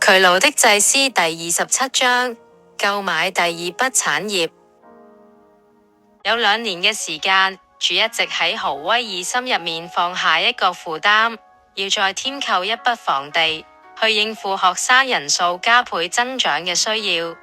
劬勞的祭司第27章，購買第二筆產業。有2年嘅時間，主一直喺豪威爾心入面放下一個負擔，要再添購一筆房地，去應付學生人數加倍增長嘅需要。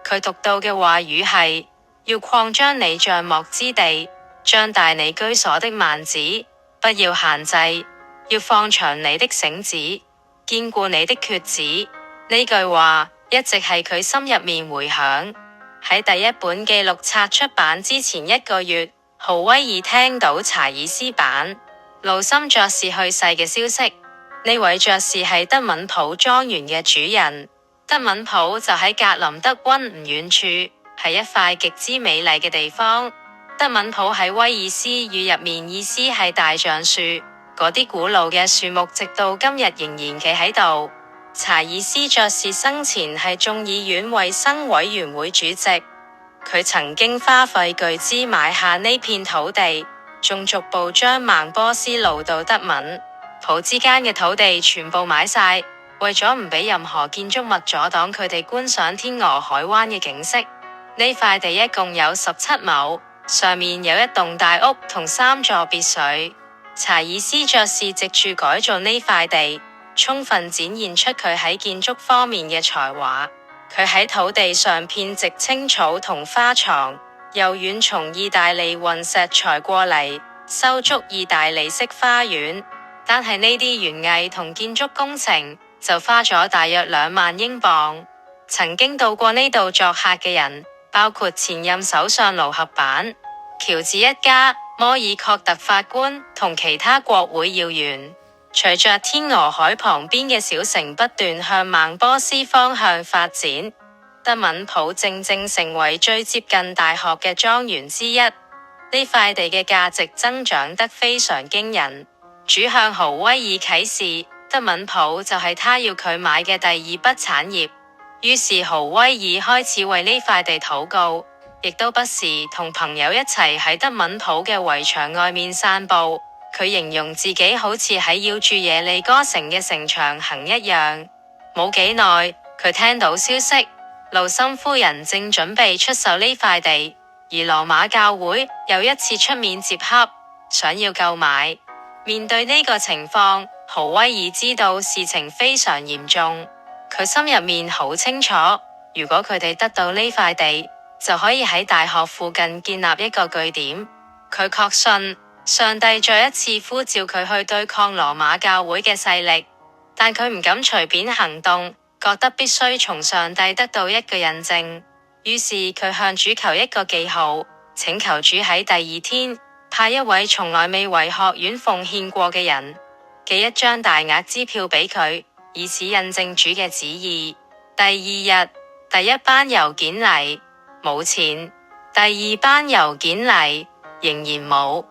佢讀到嘅話語係：要擴張你帳幕之地，張大你居所的幔子，不要限制，要放長你的繩子，堅固你的橛子。呢句話一直係佢心入面回響。喺第一本記錄冊出版之前1個月，豪威爾聽到查爾斯版盧森爵士去世嘅消息。呢位爵士係德敏普莊園嘅主人。德敏普就喺格林德溫唔遠處，係一塊極之美麗嘅地方。德敏普喺威爾斯語入面意思係大橡樹，嗰啲古老嘅樹木直到今日仍然企喺度。查爾斯爵士生前係眾議院衛生委員會主席，佢曾經花費巨資買下呢片土地，仲逐步將孟波斯路到德敏普之間嘅土地全部買晒，為咗唔俾任何建築物阻擋佢哋觀賞天鵝海灣嘅景色。呢塊地一共有17畝，上面有一棟大屋同3座別墅。查爾斯爵士藉住改造呢塊地，充分展現出佢喺建築方面嘅才華。佢喺土地上遍植青草同花床，又遠從意大利運石材過嚟，修築意大利式花園。單係呢啲園藝同建築工程就花咗大約2萬英鎊。曾經到過呢度作客嘅人，包括前任首相盧合版、喬治一家、摩爾確特法官同其他國會要員。隨着天鵝海旁邊嘅小城不斷向孟波斯方向發展，德敏普正成為最接近大學嘅莊園之一。呢塊地嘅價值增長得非常驚人。主向豪威爾啟示，德敏普就係他要佢買嘅第二筆產業。於是豪威爾開始為呢塊地禱告，亦都不時同朋友一齊喺德敏普嘅圍牆外面散步。佢形容自己好似喺繞住耶利哥城嘅城牆行一樣。冇幾耐，佢聽到消息，盧森夫人正準備出售呢塊地，而羅馬教會又一次出面接洽，想要購買。面對呢個情況，豪威爾知道事情非常嚴重。佢心入面好清楚，如果佢哋得到呢塊地，就可以喺大學附近建立一個據點。佢確信上帝再一次呼召佢去對抗羅馬教會嘅勢力，但佢唔敢隨便行動，覺得必須從上帝得到一個印證。於是佢向主求一個記號，請求主喺第2天派一位從來未為學院奉獻過嘅人，寄一張大額支票俾佢，以此印證主嘅旨意。第2日，第一班郵件嚟，冇錢；第2班郵件嚟，仍然冇。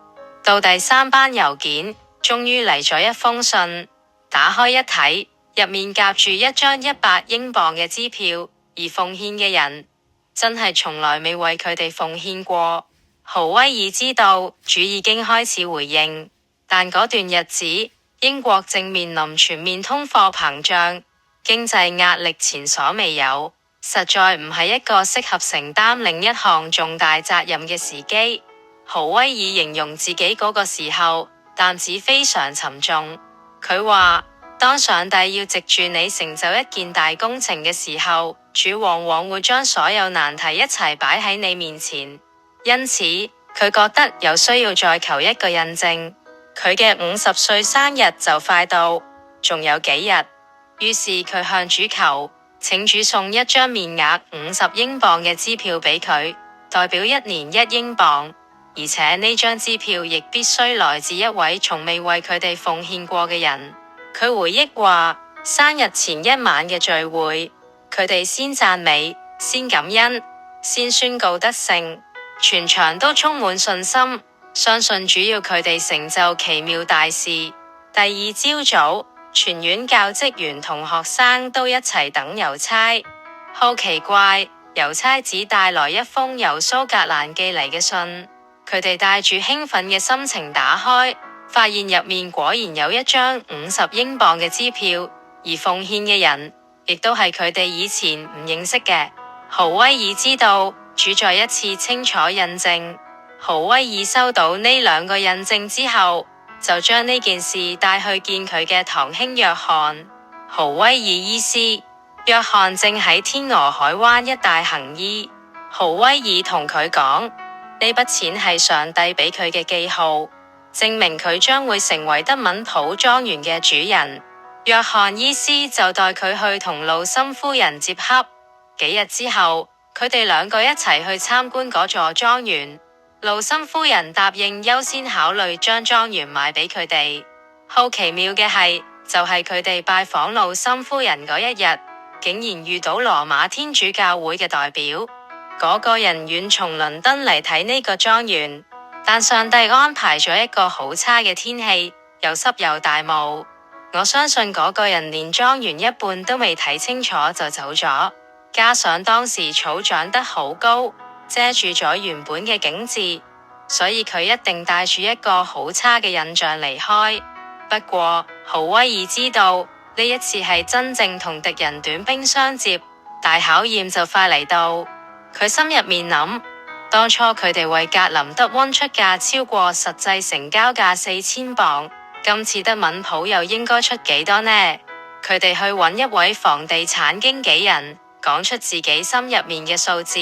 到第3班郵件，終於嚟咗一封信。打開一睇，入面夾住一張100英鎊嘅支票，而奉獻嘅人真係從來未為佢哋奉獻過。豪威爾知道主已經開始回應，但嗰段日子，英國正面臨全面通貨膨脹，經濟壓力前所未有，實在唔係一個適合承擔另一項重大責任嘅時機。豪威爾形容自己嗰個時候擔子非常沉重。佢話，當上帝要藉住你成就一件大工程嘅時候，主往往會將所有難題一齊擺喺你面前。因此佢覺得有需要再求一個印證。佢嘅50歲生日就快到，仲有幾日。於是佢向主求，請主送一張面額50英鎊嘅支票俾佢，代表1年1英鎊。而且呢張支票亦必須來自一位從未為佢哋奉獻過嘅人。佢回憶話，生日前1晚嘅聚會，佢哋先讚美，先感恩，先宣告得勝，全場都充滿信心，相信主要佢哋成就奇妙大事。第2朝早，全院教職員同學生都一齊等郵差。好奇怪，郵差只帶來一封由蘇格蘭寄嚟嘅信。佢哋帶住興奮嘅心情打開，發現入面果然有一張50英鎊嘅支票，而奉獻嘅人亦都係佢哋以前唔認識嘅。豪威爾知道主再一次清楚印證。豪威爾收到呢兩個印證之後，就將呢件事帶去見佢嘅堂兄約翰。豪威爾醫師，約翰正喺天鵝海灣一帶行醫。豪威爾同佢講，呢筆錢係上帝俾佢嘅記號，證明佢將會成為德敏普莊園嘅主人。約翰醫師就帶佢去同盧森夫人接洽。幾日之後，佢哋兩個一齊去參觀嗰座莊園。盧森夫人答應優先考慮將莊園賣俾佢哋。好奇妙嘅係，就係佢哋拜訪盧森夫人嗰一日，竟然遇到羅馬天主教會嘅代表。嗰個人遠從倫敦嚟睇呢個莊園，但上帝安排咗一個好差嘅天氣，又濕又大霧。我相信嗰個人連莊園一半都未睇清楚就走咗，加上當時草長得好高，遮住咗原本嘅景致，所以佢一定帶住一個好差嘅印象離開。不過豪威爾知道呢一次係真正同敵人短兵相接，大考驗就快嚟到。佢心入面諗，當初佢哋為格林德溫出價超過實際成交價4000鎊，今次德敏普又應該出幾多呢？佢哋去揾一位房地產經紀人，講出自己心入面嘅數字。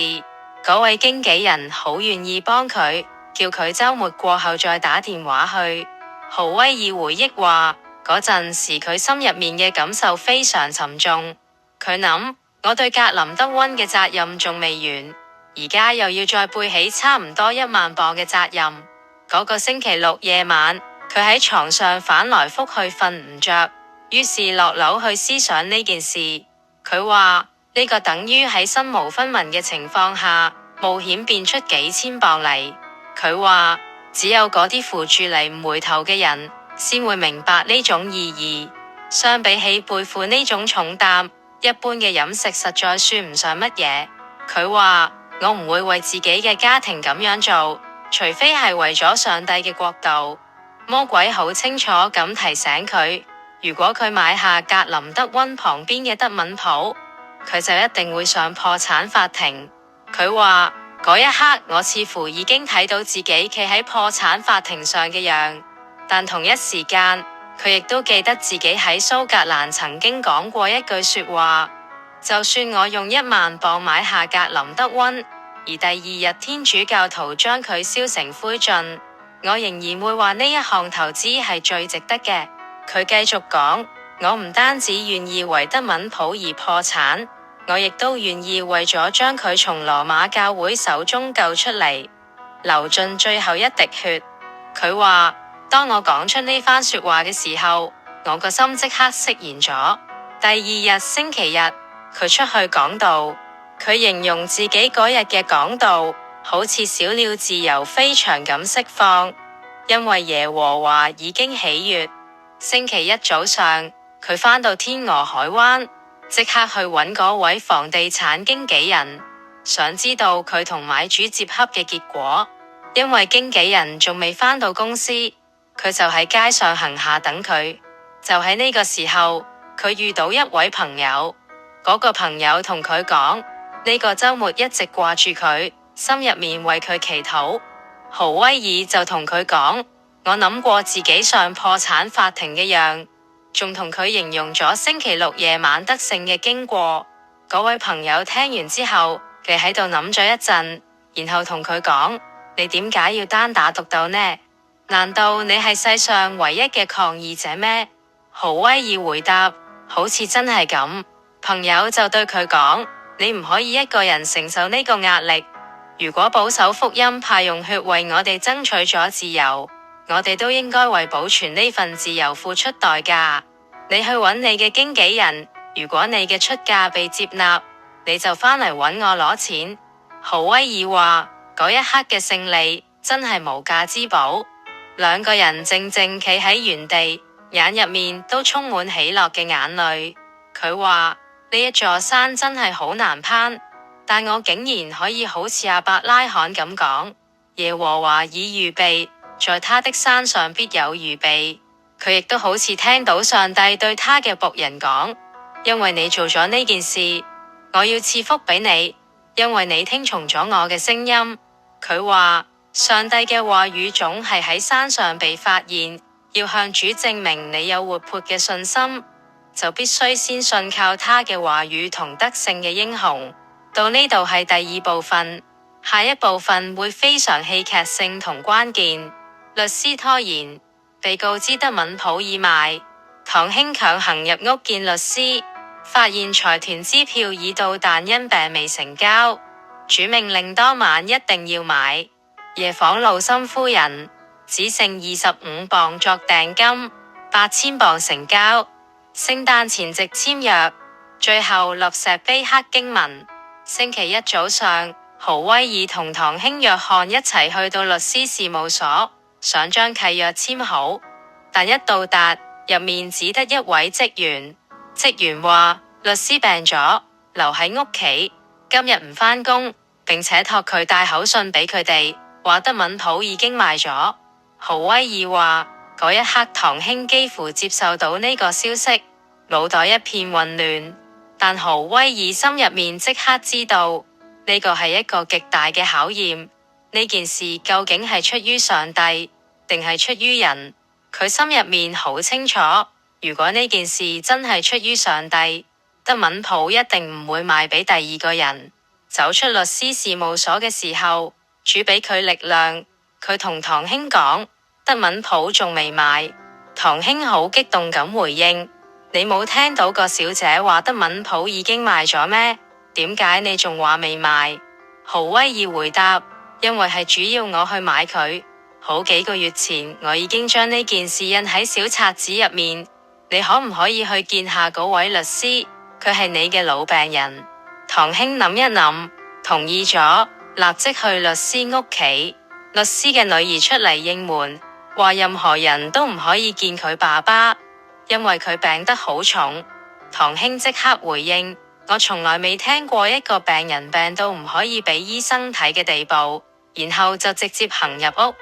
嗰位經紀人好願意幫佢，叫佢周末過後再打電話去。豪威爾回憶話，嗰陣時佢心入面嘅感受非常沉重。佢諗，我對格林德溫嘅責任仲未完，而家又要再背起差唔多1萬鎊嘅責任。嗰個星期六夜晚，佢喺床上反來覆去瞓唔着，於是落樓去思想呢件事。佢話呢個等於喺身無分文嘅情況下，冒險變出幾千鎊嚟。佢話只有嗰啲扶住嚟唔回頭嘅人，先會明白呢種意義。相比起背負呢種重擔，一般嘅飲食實在算唔上乜嘢。佢話，我唔會為自己嘅家庭咁樣做，除非係為咗上帝嘅國度。魔鬼好清楚咁提醒佢，如果佢買下格林德溫旁邊嘅德敏普，佢就一定會上破產法庭。佢話，嗰一刻我似乎已經睇到自己企喺破產法庭上嘅樣，但同一時間，佢亦都記得自己喺蘇格蘭曾經講過一句說話，就算我用1萬鎊買下格林德溫，而第二日天主教徒將佢燒成灰燼，我仍然會話呢一項投資係最值得嘅。佢繼續講，我唔單止願意為德敏普而破產，我亦都願意為咗將佢從羅馬教會手中救出嚟，流盡最後一滴血。佢話，當我講出呢番說話嘅時候，我個心即刻釋然咗。第二日星期日，佢出去講道，佢形容自己嗰日嘅講道好似小鳥自由飛翔咁釋放，因為耶和華已經喜悅。星期一早上，佢返到天鵝海灣，即刻去揾嗰位房地產經紀人，想知道佢同買主接洽嘅結果。因為經紀人仲未返到公司，佢就喺街上行下等佢。就喺呢個時候，佢遇到一位朋友，嗰個朋友同佢講，呢個周末一直掛住佢，心入面為佢祈禱。豪威爾就同佢講，我諗過自己上破產法庭嘅樣，仲同佢形容咗星期六夜晚得勝嘅經過。嗰位朋友聽完之後，佢喺度諗咗一陣，然後同佢講，你點解要單打獨鬥呢？難道你係世上唯一嘅抗議者咩？豪威爾回答，好似真係咁。朋友就對佢講，你唔可以一個人承受呢個壓力。如果保守福音派用血為我哋爭取咗自由，我哋都應該為保存呢份自由付出代價。你去揾你嘅經紀人，如果你嘅出價被接納，你就返嚟揾我攞錢。豪威爾話，嗰一刻嘅勝利真係無價之寶。兩個人靜靜企喺原地，眼入面都充滿喜樂嘅眼淚。佢話，呢一座山真係好難攀，但我竟然可以好似亞伯拉罕咁講，耶和華已預備，在他的山上必有預備。佢亦都好似聽到上帝對他嘅僕人講，因為你做咗呢件事，我要賜福俾你，因為你聽從咗我嘅聲音。佢話，上帝嘅話語總係喺山上被發現，要向主證明你有活潑嘅信心，就必須先信靠他嘅話語同得勝嘅英雄。到呢度係第二部分，下一部分會非常戲劇性同關鍵。律師拖延，被告知德敏普已賣，堂兄強行入屋見律師，發現財團支票已到，但因病未成交，主命令當晚一定要買。夜訪魯森夫人，只剩25磅作訂金，8000磅成交。聖誕前夕簽約，最後立石碑刻經文。星期一早上，豪威爾同堂兄約翰一齊去到律師事務所，想將契約簽好，但一到達，入面只得一位職員。職員話，律師病咗，留喺屋企，今日唔返工，並且託佢帶口信俾佢哋，話德敏普已經賣咗。豪威爾話，嗰一刻堂兄幾乎接受到呢個消息，腦袋一片混亂。但豪威爾心入面即刻知道，呢個係一個極大嘅考驗。呢件事究竟係出於上帝，定係出於人？佢心入面好清楚，如果呢件事真係出於上帝，德敏普一定唔會賣俾第二個人。走出律師事務所嘅時候，主俾佢力量。佢同堂兄講，德敏普仲未賣。堂兄好激動咁回應，你冇聽到個小姐話德敏普已經賣咗咩？點解你仲話未賣？豪威爾回答，因為係主要我去買佢。好幾個月前，我已經將呢件事印喺小冊子入面。你可唔可以去見下嗰位律師？佢係你嘅老病人。堂兄諗一諗，同意咗，立即去律師屋企。律師嘅女兒出嚟應門，話任何人都唔可以見佢爸爸，因為佢病得好重。堂兄即刻回應，我從來未聽過一個病人病到唔可以俾醫生睇嘅地步，然後就直接行入屋。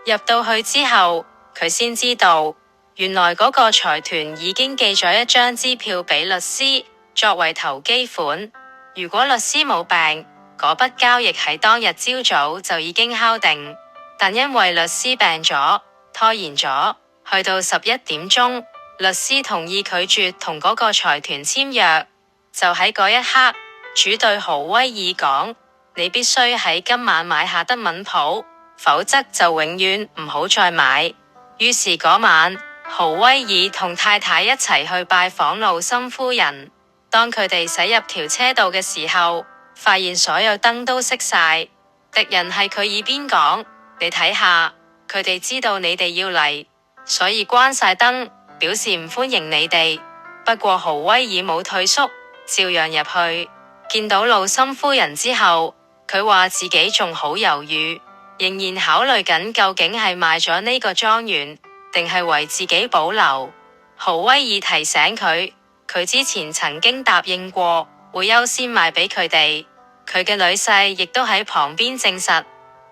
入到去之後，佢先知道，原來嗰個財團已經寄咗一張支票俾律師，作為投機款。如果律師冇病，嗰筆交易喺當日朝早就已經敲定，但因為律師病咗，拖延咗，去到11點鐘，律師同意拒絕同嗰個財團簽約。就喺嗰一刻，主對豪威爾講，你必須喺今晚買下德敏普，否則就永遠唔好再買。於是嗰晚，豪威爾同太太一齊去拜訪魯森夫人。當佢哋駛入條車道嘅時候，發現所有燈都熄晒。敵人喺佢耳邊講，你睇下，佢哋知道你哋要嚟，所以關晒燈，表示唔歡迎你哋。不過豪威爾冇退縮，照樣入去。見到魯森夫人之後，佢話自己仲好猶豫，仍然考慮緊究竟係賣咗呢個莊園，定係為自己保留。豪威爾提醒佢，佢之前曾經答應過會優先賣俾佢哋。佢嘅女婿亦都喺旁邊證實，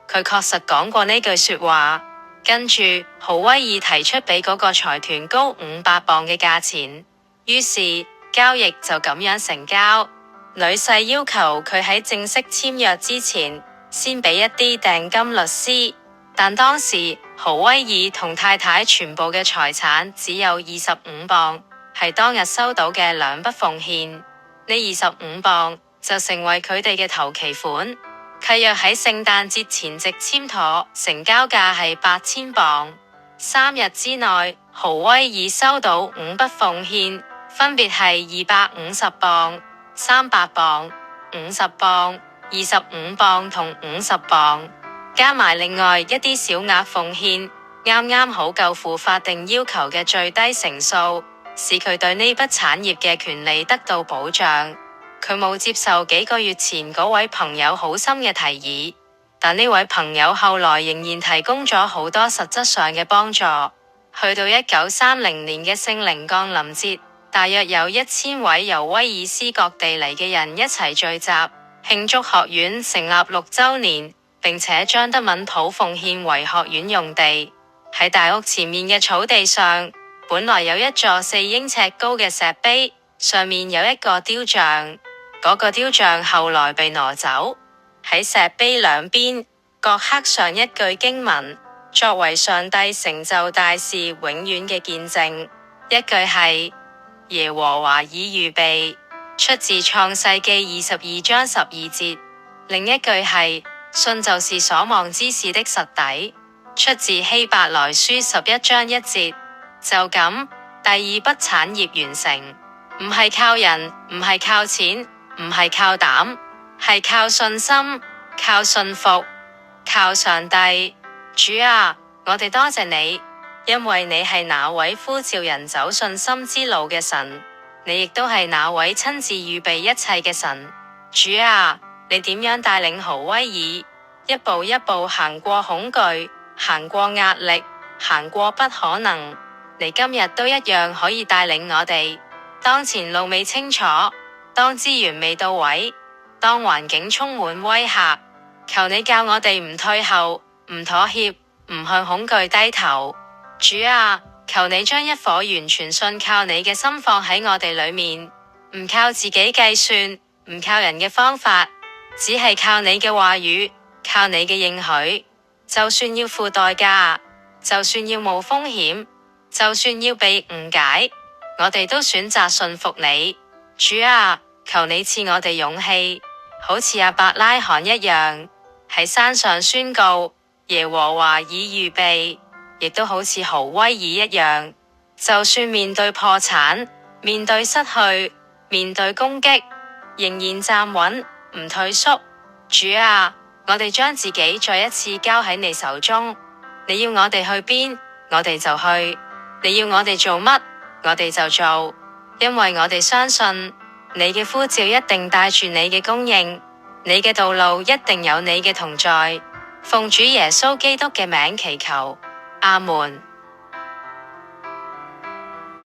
佢確實講過呢句說話。跟住豪威爾提出比嗰個財團高500磅嘅價錢，於是交易就咁樣成交。女婿要求佢喺正式簽約之前先俾一啲訂金律師，但當時豪威爾同太太全部嘅財產只有25磅，係當日收到嘅2筆奉獻。呢25磅就成為佢哋嘅頭期款。契約喺聖誕節前夕簽妥，成交價係8000磅。3日之內，豪威爾收到5筆奉獻，分別係250磅、300磅、50磅、25磅同50磅，加埋另外一啲小額奉獻，啱啱好夠付法定要求嘅最低成數，使佢對呢筆產業嘅權利得到保障。佢冇接受幾個月前嗰位朋友好心嘅提議，但呢位朋友後來仍然提供咗好多實質上嘅幫助。去到1930年嘅聖靈降臨節，大約有1000位由威爾斯各地嚟嘅人一齊聚集，慶祝學院成立6週年，並且將德敏普奉獻為學院用地。喺大屋前面嘅草地上，本來有一座4英尺高嘅石碑，上面有一個雕像，嗰個雕像後來被拿走。喺石碑兩邊各刻上一句經文，作為上帝成就大事永遠嘅見證。一句係耶和華已預備，出自創世記22章12節。另一句係信就是所望之事的實底，出自希伯來書11章1節。就咁，第二筆產業完成，唔係靠人，唔係靠錢，唔係靠膽，係靠信心，靠信服，靠上帝。主啊，我哋多謝你，因為你係那位呼召人走信心之路嘅神，你亦都係那位親自預備一切嘅神。主啊，你點樣帶領豪威爾一步一步行過恐懼，行過壓力，行過不可能，你今日都一樣可以帶領我哋。當前路未清楚，當資源未到位，當環境充滿威嚇，求你教我哋唔退後，唔妥協，唔向恐懼低頭。主啊，求你將一顆完全信靠你嘅心放喺我哋裏面，唔靠自己計算，唔靠人嘅方法，只係靠你嘅話語，靠你嘅應許。就算要付代價，就算要冒風險，就算要被誤解，我哋都選擇信服你。主啊，求你賜我哋勇氣，好似亞伯拉罕一樣，喺山上宣告耶和華已預備，亦都好似豪威爾一樣，就算面對破產，面對失去，面對攻擊，仍然站穩，唔退縮。主啊，我哋將自己再一次交喺你手中，你要我哋去邊，我哋就去；你要我哋做乜，我哋就做，因為我哋相信你嘅呼召一定帶住你嘅供應，你嘅道路一定有你嘅同在。奉主耶穌基督嘅名祈求，阿門。